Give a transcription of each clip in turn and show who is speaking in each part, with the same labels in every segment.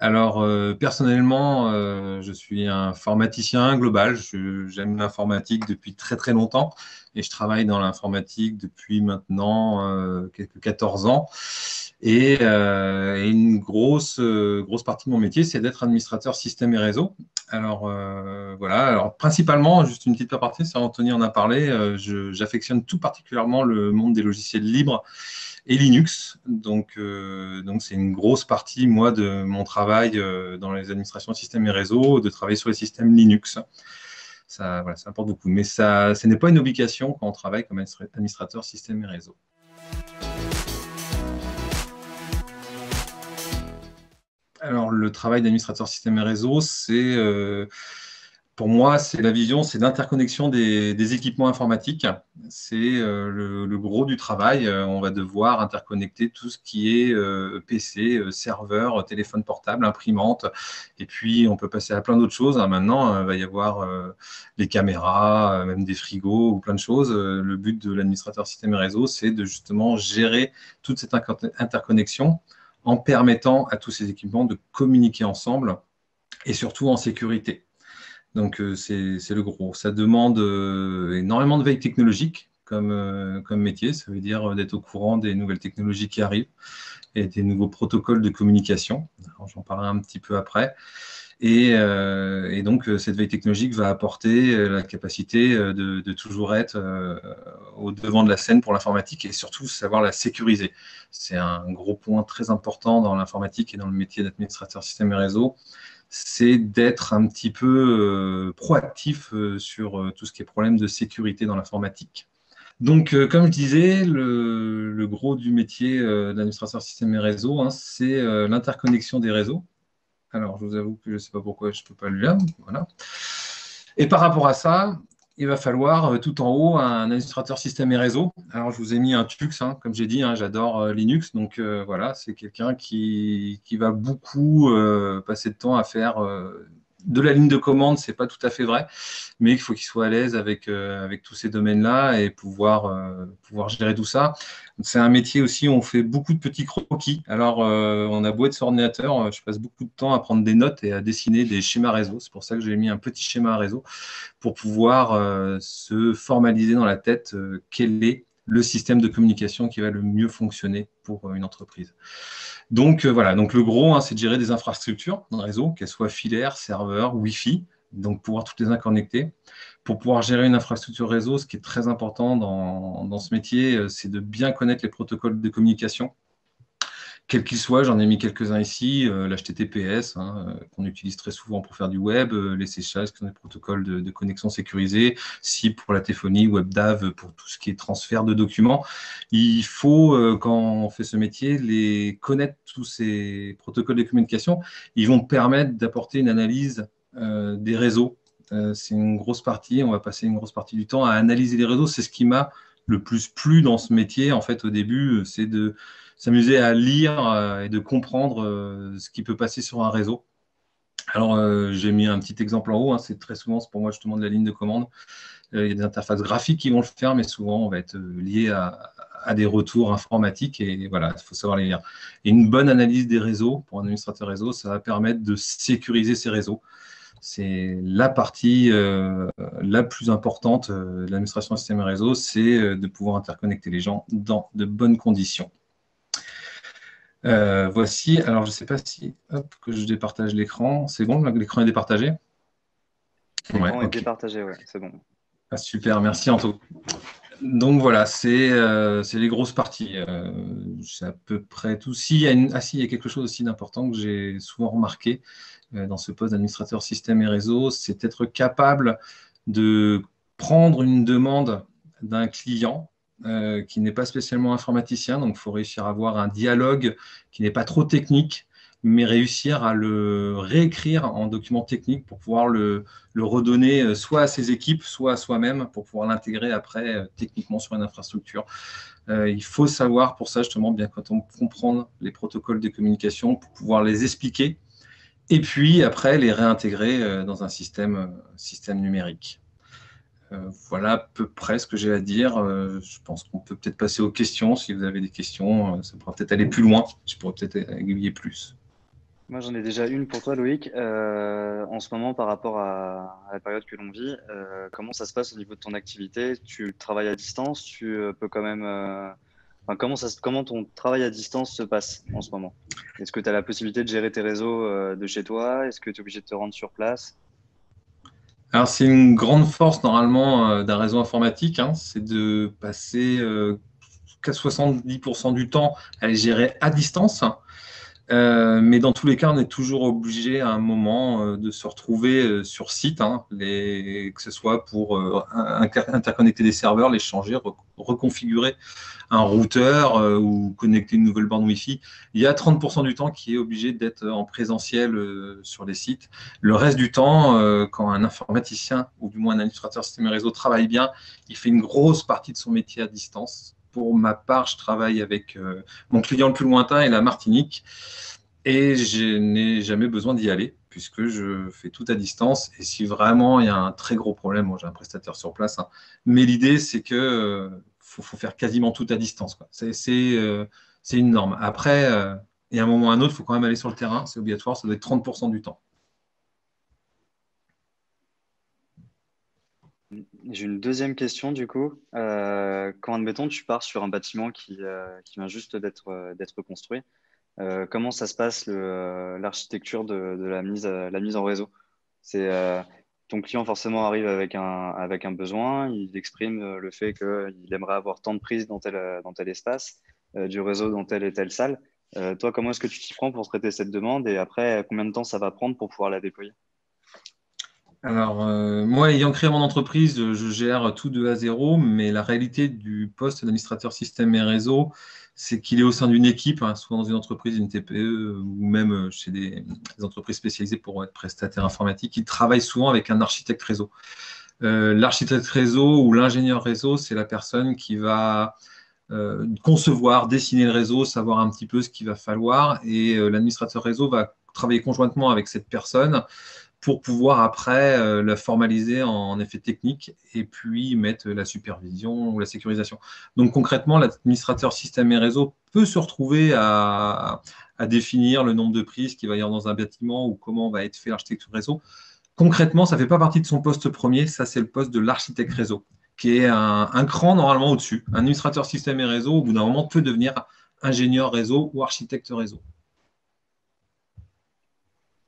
Speaker 1: Alors, personnellement, je suis un informaticien global. J'aime l'informatique depuis très très longtemps et je travaille dans l'informatique depuis maintenant quelques 14 ans. Et une grosse partie de mon métier, c'est d'être administrateur système et réseau. Alors, voilà. Alors, principalement, juste une petite aparté, ça Anthony en a parlé, j'affectionne tout particulièrement le monde des logiciels libres et Linux. Donc c'est une grosse partie, moi, de mon travail dans les administrations systèmes et réseaux, de travailler sur les systèmes Linux. Ça, voilà, ça importe beaucoup. Mais ça, ce n'est pas une obligation quand on travaille comme administrateur système et réseau. Alors, le travail d'administrateur système et réseau, pour moi, c'est la vision, c'est l'interconnexion des équipements informatiques. C'est le gros du travail. On va devoir interconnecter tout ce qui est PC, serveur, téléphone portable, imprimante. Et puis, on peut passer à plein d'autres choses, hein. Maintenant, il va y avoir les caméras, même des frigos ou plein de choses. Le but de l'administrateur système et réseau, c'est de justement gérer toute cette interconnexion en permettant à tous ces équipements de communiquer ensemble et surtout en sécurité. Donc, c'est le gros. Ça demande énormément de veille technologique comme métier. Ça veut dire d'être au courant des nouvelles technologies qui arrivent et des nouveaux protocoles de communication. J'en parlerai un petit peu après. Et donc, cette veille technologique va apporter la capacité de toujours être au devant de la scène pour l'informatique et surtout savoir la sécuriser. C'est un gros point très important dans l'informatique et dans le métier d'administrateur système et réseau. C'est d'être un petit peu proactif sur tout ce qui est problème de sécurité dans l'informatique. Donc, comme je disais, le gros du métier d'administrateur système et réseau, hein, c'est l'interconnexion des réseaux. Alors, je vous avoue que je ne sais pas pourquoi je ne peux pas le lire. Voilà. Et par rapport à ça, il va falloir tout en haut un administrateur système et réseau. Alors, je vous ai mis un Tux, hein, comme j'ai dit, hein, j'adore Linux. Donc, voilà, c'est quelqu'un qui va beaucoup passer de temps à faire de la ligne de commande. Ce n'est pas tout à fait vrai, mais il faut qu'il soit à l'aise avec tous ces domaines-là et pouvoir gérer tout ça. C'est un métier aussi où on fait beaucoup de petits croquis. Alors, on a beau être sur ordinateur, je passe beaucoup de temps à prendre des notes et à dessiner des schémas réseau. C'est pour ça que j'ai mis un petit schéma réseau pour pouvoir se formaliser dans la tête quel est le système de communication qui va le mieux fonctionner pour une entreprise. Donc, voilà, donc le gros, hein, c'est de gérer des infrastructures dans le réseau, qu'elles soient filaires, serveurs, Wi-Fi, donc pouvoir toutes les interconnecter. Pour pouvoir gérer une infrastructure réseau, ce qui est très important dans ce métier, c'est de bien connaître les protocoles de communication, quels qu'ils soient. J'en ai mis quelques-uns ici, l'HTTPS, hein, qu'on utilise très souvent pour faire du web, les SSH, qui sont des protocoles de connexion sécurisés, SIP pour la téléphonie, WebDAV pour tout ce qui est transfert de documents. Il faut, quand on fait ce métier, connaître tous ces protocoles de communication. Ils vont permettre d'apporter une analyse des réseaux. C'est une grosse partie, on va passer une grosse partie du temps à analyser les réseaux. C'est ce qui m'a le plus plu dans ce métier, en fait, au début, c'est de s'amuser à lire et de comprendre ce qui peut passer sur un réseau. Alors, j'ai mis un petit exemple en haut, hein, c'est très souvent, c'est pour moi justement de la ligne de commande. Il y a des interfaces graphiques qui vont le faire, mais souvent, on va être lié à des retours informatiques et voilà, il faut savoir les lire. Et une bonne analyse des réseaux, pour un administrateur réseau, ça va permettre de sécuriser ces réseaux. C'est la partie la plus importante de l'administration système et réseau, c'est de pouvoir interconnecter les gens dans de bonnes conditions. Voici, alors je ne sais pas si, hop, que je départage l'écran. C'est bon, l'écran est départagé? Ouais,
Speaker 2: L'écran est
Speaker 1: ok.
Speaker 2: départagé, ouais, c'est bon.
Speaker 1: Ah, super, merci Anto. Donc voilà, c'est les grosses parties. C'est à peu près tout. Si, il y a quelque chose aussi d'important que j'ai souvent remarqué dans ce poste d'administrateur système et réseau, c'est être capable de prendre une demande d'un client qui n'est pas spécialement informaticien. Donc, il faut réussir à avoir un dialogue qui n'est pas trop technique, mais réussir à le réécrire en document technique pour pouvoir le redonner soit à ses équipes, soit à soi-même pour pouvoir l'intégrer après techniquement sur une infrastructure. Il faut savoir pour ça justement bien quand on comprend les protocoles de communication pour pouvoir les expliquer et puis après les réintégrer dans un système numérique. Voilà à peu près ce que j'ai à dire. Je pense qu'on peut peut-être passer aux questions. Si vous avez des questions, ça pourra peut-être aller plus loin. Je pourrais peut-être aiguiller plus.
Speaker 2: Moi, j'en ai déjà une pour toi, Loïc. En ce moment, par rapport à la période que l'on vit, comment ça se passe au niveau de ton activité? Tu travailles à distance? Tu peux quand même. Enfin, comment ton travail à distance se passe en ce moment? Est-ce que tu as la possibilité de gérer tes réseaux de chez toi? Est-ce que tu es obligé de te rendre sur place?
Speaker 1: Alors, c'est une grande force normalement d'un réseau informatique, hein, c'est de passer 70% du temps à les gérer à distance. Mais dans tous les cas, on est toujours obligé à un moment de se retrouver sur site, hein, que ce soit pour interconnecter des serveurs, les changer, reconfigurer un routeur ou connecter une nouvelle borne Wi-Fi. Il y a 30% du temps qui est obligé d'être en présentiel sur les sites. Le reste du temps, quand un informaticien ou du moins un administrateur système et réseau travaille bien, il fait une grosse partie de son métier à distance. Pour ma part, je travaille avec mon client le plus lointain est la Martinique et je n'ai jamais besoin d'y aller puisque je fais tout à distance. Et si vraiment il y a un très gros problème, moi j'ai un prestataire sur place, hein, mais l'idée c'est que faut faire quasiment tout à distance, quoi. C'est une norme. Après, il y a un moment ou un autre, il faut quand même aller sur le terrain, c'est obligatoire, ça doit être 30% du temps.
Speaker 2: J'ai une deuxième question du coup. Quand, admettons, tu pars sur un bâtiment qui vient juste d'être construit, comment ça se passe l'architecture de la mise en réseau? C'est ton client forcément arrive avec un besoin, il exprime le fait qu'il aimerait avoir tant de prises dans tel espace, du réseau dans telle et telle salle. Toi, comment est-ce que tu t'y prends pour traiter cette demande et après, combien de temps ça va prendre pour pouvoir la déployer?
Speaker 1: Alors, moi, ayant créé mon entreprise, je gère tout de A à zéro, mais la réalité du poste d'administrateur système et réseau, c'est qu'il est au sein d'une équipe, hein, soit dans une entreprise, une TPE, ou même chez des entreprises spécialisées pour être prestataire informatique, qui travaillent souvent avec un architecte réseau. L'architecte réseau ou l'ingénieur réseau, c'est la personne qui va concevoir, dessiner le réseau, savoir un petit peu ce qu'il va falloir, et l'administrateur réseau va travailler conjointement avec cette personne pour pouvoir après la formaliser en effet technique et puis mettre la supervision ou la sécurisation. Donc concrètement, l'administrateur système et réseau peut se retrouver à définir le nombre de prises qu'il va y avoir dans un bâtiment ou comment va être fait l'architecture réseau. Concrètement, ça ne fait pas partie de son poste premier, ça c'est le poste de l'architecte réseau, qui est un cran normalement au-dessus. Un administrateur système et réseau, au bout d'un moment, peut devenir ingénieur réseau ou architecte réseau.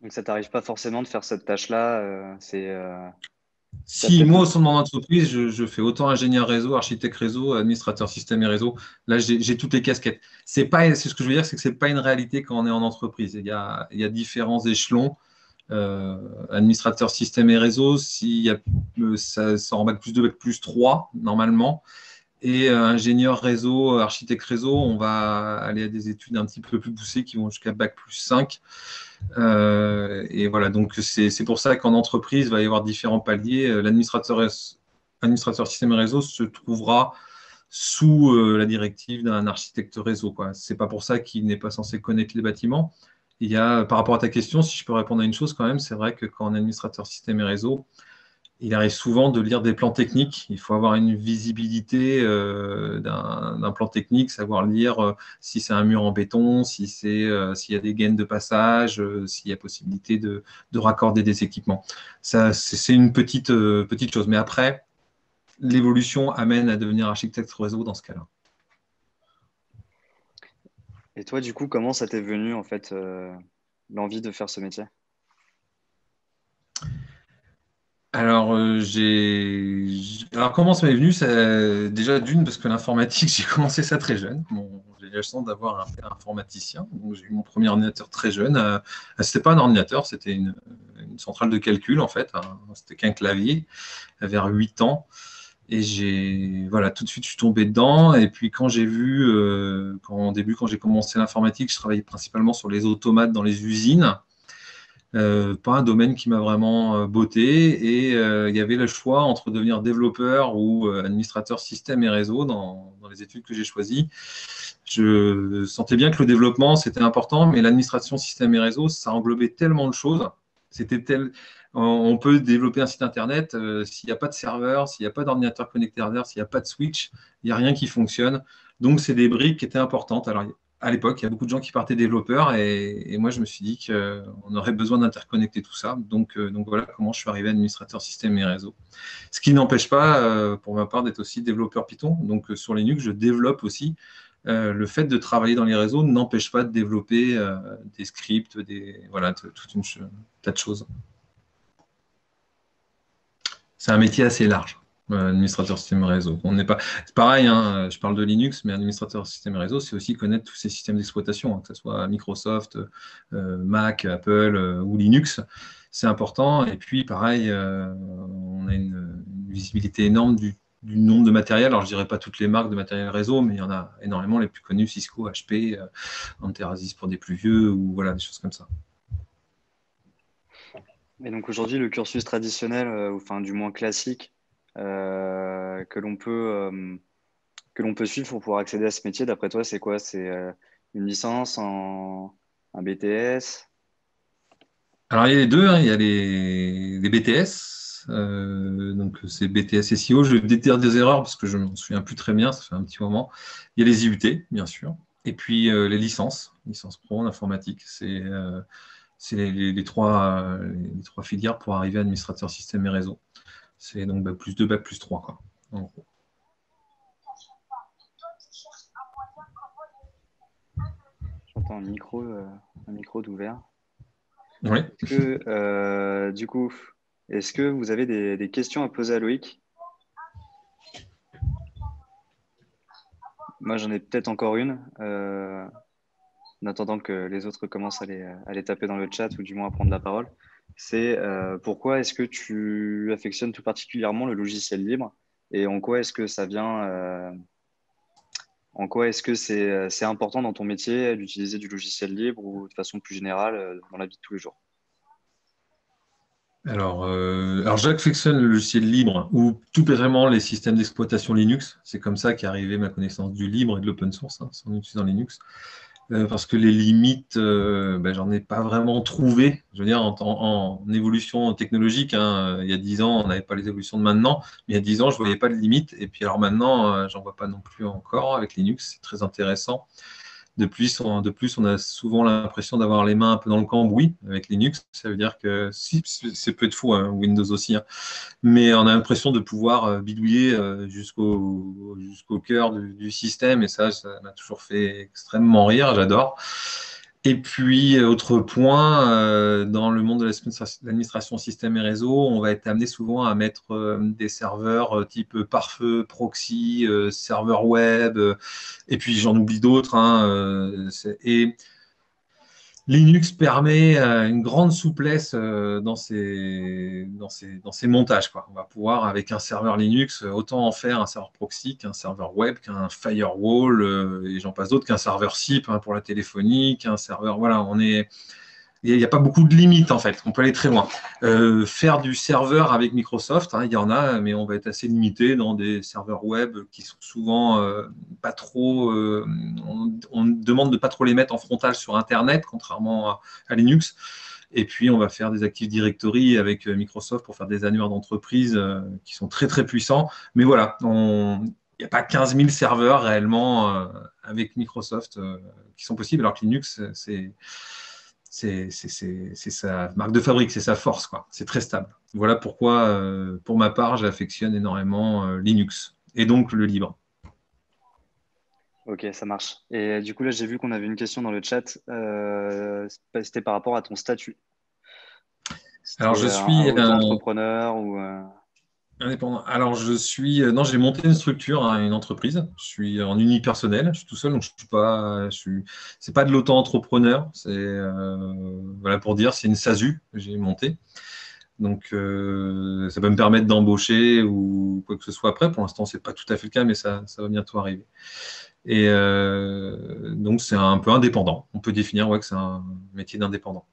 Speaker 2: Donc ça t'arrive pas forcément de faire cette tâche-là, t'as
Speaker 1: Si
Speaker 2: peut-être
Speaker 1: moi,
Speaker 2: le...
Speaker 1: au sein de mon entreprise, je fais autant ingénieur réseau, architecte réseau, administrateur système et réseau, là, j'ai toutes les casquettes. C'est ce que je veux dire, c'est que ce n'est pas une réalité quand on est en entreprise. Il y a différents échelons. Administrateur système et réseau, s'il y a, ça en bac plus 2, bac plus 3, normalement. Et ingénieur réseau, architecte réseau, on va aller à des études un petit peu plus poussées qui vont jusqu'à bac plus 5. Et voilà, donc c'est pour ça qu'en entreprise, il va y avoir différents paliers. L'administrateur système et réseau se trouvera sous la directive d'un architecte réseau, quoi. C'est pas pour ça qu'il n'est pas censé connaître les bâtiments. Il y a, par rapport à ta question, si je peux répondre à une chose quand même, c'est vrai que quand on est administrateur système et réseau, il arrive souvent de lire des plans techniques. Il faut avoir une visibilité d'un plan technique, savoir lire si c'est un mur en béton, s'il y a des gaines de passage, s'il y a possibilité de raccorder des équipements. Ça, c'est une petite chose. Mais après, l'évolution amène à devenir architecte réseau dans ce cas-là.
Speaker 2: Et toi, du coup, comment ça t'est venu, en fait, l'envie de faire ce métier?
Speaker 1: Alors, alors comment ça m'est venu? Déjà d'une, parce que l'informatique, j'ai commencé ça très jeune. J'ai eu la chance d'avoir un père informaticien. Donc, j'ai eu mon premier ordinateur très jeune. C'était pas un ordinateur, c'était une centrale de calcul, en fait, hein. C'était qu'un clavier, vers 8 ans. Et voilà, tout de suite, je suis tombé dedans. Et puis, quand j'ai vu, quand j'ai commencé l'informatique, je travaillais principalement sur les automates dans les usines. Pas un domaine qui m'a vraiment botté. Et il y avait le choix entre devenir développeur ou administrateur système et réseau dans les études que j'ai choisies. Je sentais bien que le développement, c'était important, mais l'administration système et réseau, ça englobait tellement de choses. On peut développer un site internet, s'il n'y a pas de serveur, s'il n'y a pas d'ordinateur connecté derrière, s'il n'y a pas de switch, il n'y a rien qui fonctionne. Donc, c'est des briques qui étaient importantes. Alors, à l'époque, il y a beaucoup de gens qui partaient développeurs et moi, je me suis dit qu'on aurait besoin d'interconnecter tout ça. Donc voilà comment je suis arrivé administrateur système et réseau. Ce qui n'empêche pas, pour ma part, d'être aussi développeur Python. Donc sur Linux, je développe aussi. Le fait de travailler dans les réseaux n'empêche pas de développer des scripts, voilà, toute une tas de choses. C'est un métier assez large, administrateur système et réseau. On n'est pas, c'est pareil, hein, je parle de Linux, mais administrateur système et réseau, c'est aussi connaître tous ces systèmes d'exploitation, hein, que ce soit Microsoft, Mac, Apple ou Linux. C'est important. Et puis, pareil, on a une visibilité énorme du nombre de matériel. Alors, je ne dirais pas toutes les marques de matériel réseau, mais il y en a énormément, les plus connus, Cisco, HP, Anterasis pour des plus vieux, ou voilà, des choses comme ça.
Speaker 2: Et donc aujourd'hui, le cursus traditionnel, enfin du moins classique, que l'on peut suivre pour pouvoir accéder à ce métier, d'après toi, c'est quoi? C'est une licence en un BTS?
Speaker 1: Alors, il y a les deux, hein. Il y a les BTS, donc c'est BTS SEO. Je vais peut-être dire des erreurs parce que je ne m'en souviens plus très bien, ça fait un petit moment. Il y a les IUT, bien sûr, et puis les licences pro en informatique. C'est les trois filières pour arriver à administrateur système et réseau. C'est donc bac plus 2, bac plus 3, quoi, en gros.
Speaker 2: J'entends un micro d'ouvert.
Speaker 1: Oui.
Speaker 2: Du coup, est-ce que vous avez des questions à poser à Loïc? Moi, j'en ai peut-être encore une, en attendant que les autres commencent à les taper dans le chat ou du moins à prendre la parole. C'est pourquoi est-ce que tu affectionnes tout particulièrement le logiciel libre et en quoi est-ce que ça vient, en quoi est-ce que c'est important dans ton métier d'utiliser du logiciel libre ou de façon plus générale dans la vie de tous les jours?
Speaker 1: Alors j'affectionne le logiciel libre ou tout vraiment les systèmes d'exploitation Linux. C'est comme ça qu'est arrivée ma connaissance du libre et de l'open source, hein, en utilisant Linux. Parce que les limites, j'en ai pas vraiment trouvé. Je veux dire, en évolution technologique, hein, il y a 10 ans, on n'avait pas les évolutions de maintenant, mais il y a 10 ans, je ne voyais pas de limites. Et puis alors maintenant, j'en vois pas non plus encore avec Linux. C'est très intéressant. De plus, on a souvent l'impression d'avoir les mains un peu dans le cambouis avec Linux. Ça veut dire que si, c'est peut être fou, hein, Windows aussi, hein, mais on a l'impression de pouvoir bidouiller jusqu'au cœur du système. Et ça m'a toujours fait extrêmement rire. J'adore. Et puis, autre point, dans le monde de l'administration système et réseau, on va être amené souvent à mettre des serveurs type pare-feu, proxy, serveur web, et puis j'en oublie d'autres, hein, et Linux permet une grande souplesse dans ces montages, quoi. On va pouvoir, avec un serveur Linux, autant en faire un serveur proxy qu'un serveur web, qu'un firewall, et j'en passe d'autres, qu'un serveur SIP, hein, pour la téléphonie, qu'un serveur. Voilà, il n'y a pas beaucoup de limites, en fait. On peut aller très loin. Faire du serveur avec Microsoft, hein, il y en a, mais on va être assez limité dans des serveurs web qui sont souvent pas trop. On demande de ne pas trop les mettre en frontal sur Internet, contrairement à Linux. Et puis, on va faire des Active Directory avec Microsoft pour faire des annuaires d'entreprise qui sont très, très puissants. Mais voilà, il n'y a pas 15 000 serveurs réellement avec Microsoft qui sont possibles, alors que Linux, c'est sa marque de fabrique, c'est sa force, quoi. C'est très stable. Voilà pourquoi, pour ma part, j'affectionne énormément Linux et donc le libre.
Speaker 2: Ok, ça marche. Et du coup, là, j'ai vu qu'on avait une question dans le chat. C'était par rapport à ton statut.
Speaker 1: Alors,
Speaker 2: C'était
Speaker 1: je
Speaker 2: un
Speaker 1: suis
Speaker 2: auto-entrepreneur ou
Speaker 1: indépendant. Alors, non, j'ai monté une structure, hein, une entreprise. Je suis en unipersonnel, je suis tout seul, donc c'est pas de l'auto-entrepreneur. C'est, voilà pour dire, c'est une SASU que j'ai montée. Donc, ça peut me permettre d'embaucher ou quoi que ce soit après. Pour l'instant, c'est pas tout à fait le cas, mais ça va bientôt arriver. Et donc, c'est un peu indépendant. On peut définir, ouais, que c'est un métier d'indépendant.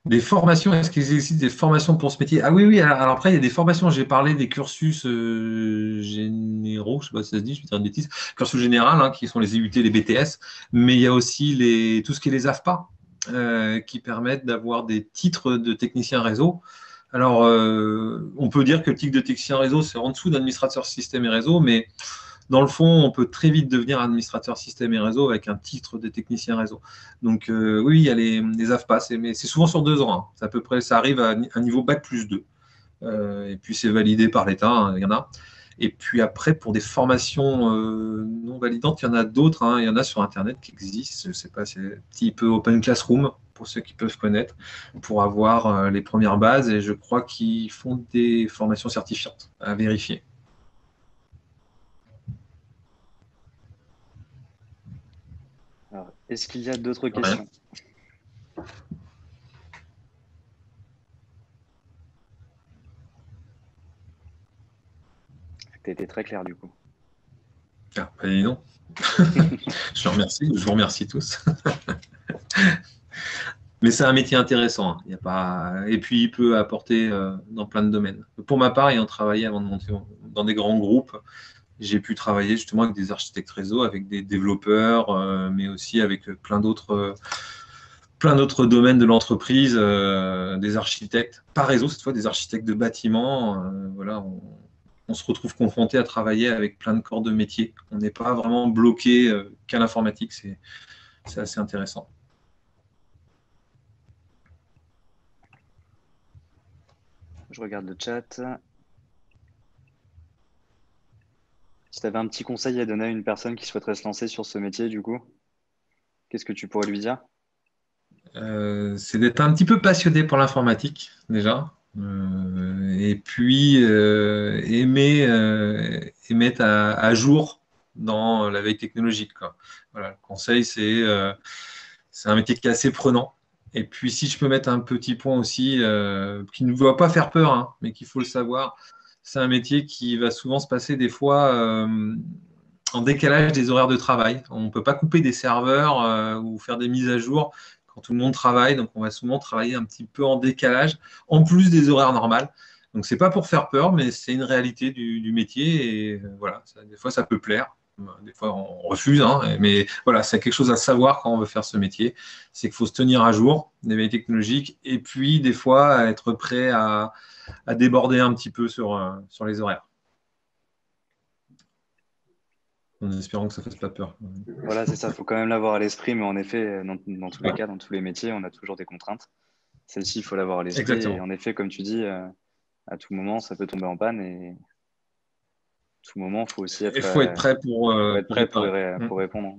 Speaker 1: Des formations, est-ce qu'il existe des formations pour ce métier? Ah oui, oui, alors après, il y a des formations, j'ai parlé des cursus généraux, je ne sais pas si ça se dit, je vais dire une bêtise, cursus général, hein, qui sont les IUT, les BTS, mais il y a aussi tout ce qui est les AFPA, qui permettent d'avoir des titres de technicien réseau. Alors, on peut dire que le titre de technicien réseau, c'est en dessous d'administrateur système et réseau, mais dans le fond, on peut très vite devenir administrateur système et réseau avec un titre de technicien réseau. Donc, oui, il y a les AFPA, mais c'est souvent sur 2 ans. Hein. C'est à peu près, ça arrive à un niveau bac+2. Et puis, c'est validé par l'État, hein, il y en a. Et puis après, pour des formations non validantes, il y en a d'autres. Hein. Il y en a sur Internet qui existent. Je ne sais pas, c'est un petit peu Open Classroom, pour ceux qui peuvent connaître, pour avoir les premières bases. Et je crois qu'ils font des formations certifiantes à vérifier.
Speaker 2: Alors, est-ce qu'il y a d'autres
Speaker 1: Rien.
Speaker 2: questions? Tu as été très clair du coup.
Speaker 1: Ah, bah, dis donc. Je vous remercie tous. Mais c'est un métier intéressant. Hein. Il y a pas... Et puis, il peut apporter dans plein de domaines. Pour ma part, ayant travaillé avant de monter dans des grands groupes, j'ai pu travailler justement avec des architectes réseau, avec des développeurs, mais aussi avec plein d'autres domaines de l'entreprise, des architectes, pas réseau cette fois, des architectes de bâtiments. Voilà, on se retrouve confronté à travailler avec plein de corps de métier. On n'est pas vraiment bloqué qu'à l'informatique. C'est assez intéressant.
Speaker 2: Je regarde le chat. Si tu avais un petit conseil à donner à une personne qui souhaiterait se lancer sur ce métier, du coup, qu'est-ce que tu pourrais lui dire?
Speaker 1: C'est d'être un petit peu passionné pour l'informatique, déjà. Et puis aimer être à jour dans la veille technologique, quoi. Voilà, le conseil, c'est un métier qui est assez prenant. Et puis, si je peux mettre un petit point aussi, qui ne doit pas faire peur, hein, mais qu'il faut le savoir, c'est un métier qui va souvent se passer des fois en décalage des horaires de travail. On ne peut pas couper des serveurs ou faire des mises à jour quand tout le monde travaille. Donc, on va souvent travailler un petit peu en décalage, en plus des horaires normales. Donc, c'est pas pour faire peur, mais c'est une réalité du métier. Et voilà, des fois, ça peut plaire. Des fois, on refuse, hein, mais voilà, c'est quelque chose à savoir quand on veut faire ce métier. C'est qu'il faut se tenir à jour des veilles technologiques et puis, des fois, être prêt à déborder un petit peu sur les horaires. En espérant que ça ne fasse pas peur.
Speaker 2: Voilà, c'est ça, il faut quand même l'avoir à l'esprit, mais en effet, dans tous les cas, dans tous les métiers, on a toujours des contraintes. Celle-ci, il faut l'avoir à l'esprit. Et
Speaker 1: Exactement.
Speaker 2: en effet, comme tu dis, à tout moment, ça peut tomber en panne. Et à tout moment, il faut aussi
Speaker 1: Il faut être prêt
Speaker 2: faut être
Speaker 1: pour
Speaker 2: prêt
Speaker 1: réparer.
Speaker 2: pour répondre.